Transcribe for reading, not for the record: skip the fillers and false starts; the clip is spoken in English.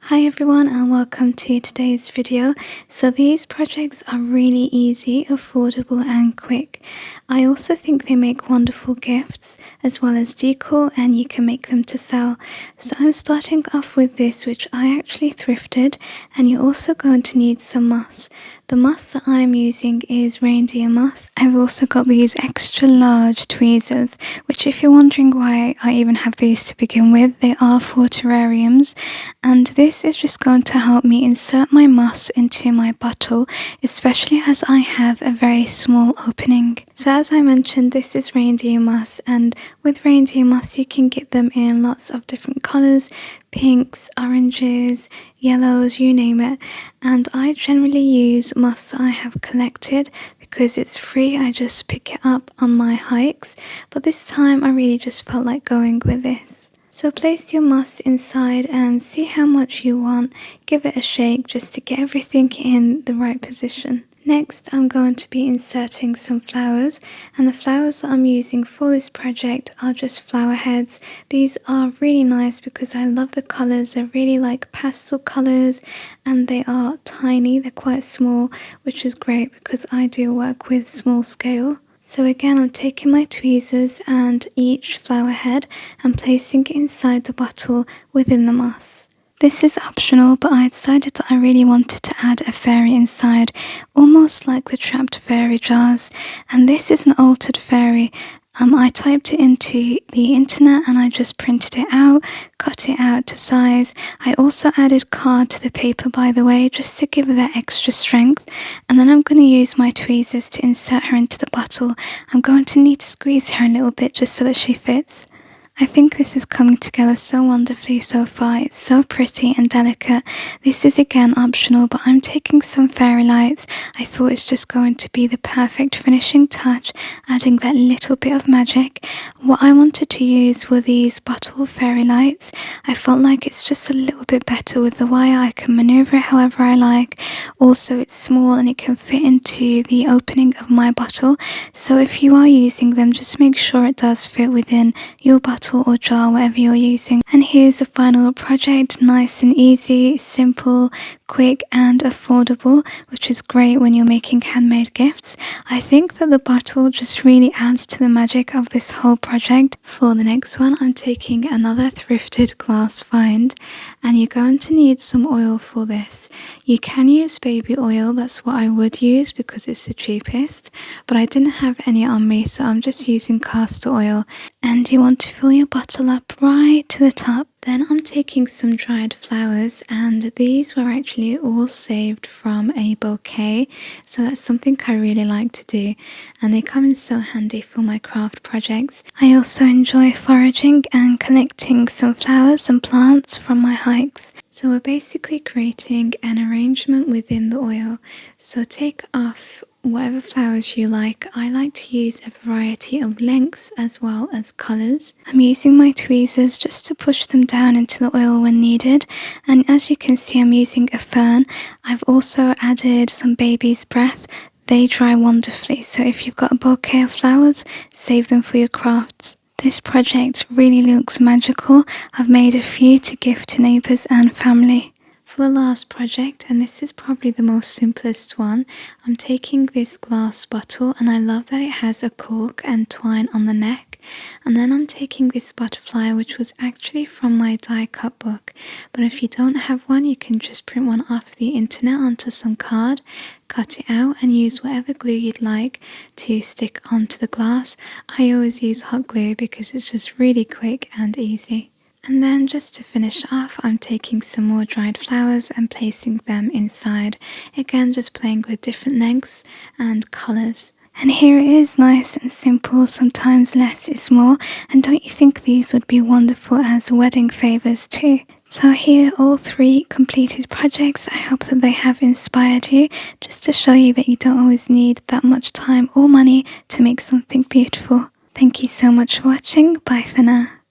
Hi everyone and welcome to today's video. So these projects are really easy, affordable and quick. I also think they make wonderful gifts as well as decor, and you can make them to sell. So I'm starting off with this, which I actually thrifted, and you're also going to need some moss. The moss that I'm using is reindeer moss. I've also got these extra large tweezers, which if you're wondering why I even have these to begin with, they are for terrariums, and this is just going to help me insert my moss into my bottle, especially as I have a very small opening. So as I mentioned, this is reindeer moss, and with reindeer moss you can get them in lots of different colours, pinks, oranges, yellows, you name it. And I generally use moss I have collected because it's free. I just pick it up on my hikes, but this time I really just felt like going with this. So place your moss inside and see how much you want. Give it a shake just to get everything in the right position. Next, I'm going to be inserting some flowers, and the flowers that I'm using for this project are just flower heads. These are really nice because I love the colours. They're really like pastel colours and they are tiny. They're quite small, which is great because I do work with small scale. So again, I'm taking my tweezers and each flower head and placing it inside the bottle within the moss. This is optional, but I decided that I really wanted to add a fairy inside, almost like the trapped fairy jars. And this is an altered fairy. I typed it into the internet and I just printed it out, cut it out to size. I also added card to the paper, by the way, just to give her that extra strength. And then I'm going to use my tweezers to insert her into the bottle. I'm going to need to squeeze her a little bit just so that she fits. I think this is coming together so wonderfully so far. It's so pretty and delicate. This is again optional, but I'm taking some fairy lights. I thought it's just going to be the perfect finishing touch, adding that little bit of magic. What I wanted to use were these bottle fairy lights. I felt like it's just a little bit better with the wire. I can maneuver it however I like. Also, it's small and it can fit into the opening of my bottle. So if you are using them, just make sure it does fit within your bottle or jar, whatever you're using. And here's the final project, nice and easy, simple, quick and affordable, which is great when you're making handmade gifts. I think that the bottle just really adds to the magic of this whole project. For the next one, I'm taking another thrifted glass find, and you're going to need some oil for this. You can use baby oil, that's what I would use because it's the cheapest, but I didn't have any on me, so I'm just using castor oil. And you want to fill your bottle up right to the top. Then I'm taking some dried flowers, and these were actually all saved from a bouquet, so that's something I really like to do, and they come in so handy for my craft projects. I also enjoy foraging and collecting some flowers and plants from my hikes. So we're basically creating an arrangement within the oil. So take off whatever flowers you like. I like to use a variety of lengths as well as colours. I'm using my tweezers just to push them down into the oil when needed, and as you can see I'm using a fern. I've also added some baby's breath. They dry wonderfully, so if you've got a bouquet of flowers, save them for your crafts. This project really looks magical. I've made a few to gift to neighbours and family. For the last project, and this is probably the most simplest one, I'm taking this glass bottle, and I love that it has a cork and twine on the neck. And then I'm taking this butterfly, which was actually from my die cut book, but if you don't have one, you can just print one off the internet onto some card, cut it out and use whatever glue you'd like to stick onto the glass. I always use hot glue because it's just really quick and easy. And then just to finish off, I'm taking some more dried flowers and placing them inside. Again, just playing with different lengths and colours. And here it is, nice and simple. Sometimes less is more. And don't you think these would be wonderful as wedding favours too? So here are all 3 completed projects. I hope that they have inspired you, just to show you that you don't always need that much time or money to make something beautiful. Thank you so much for watching. Bye for now.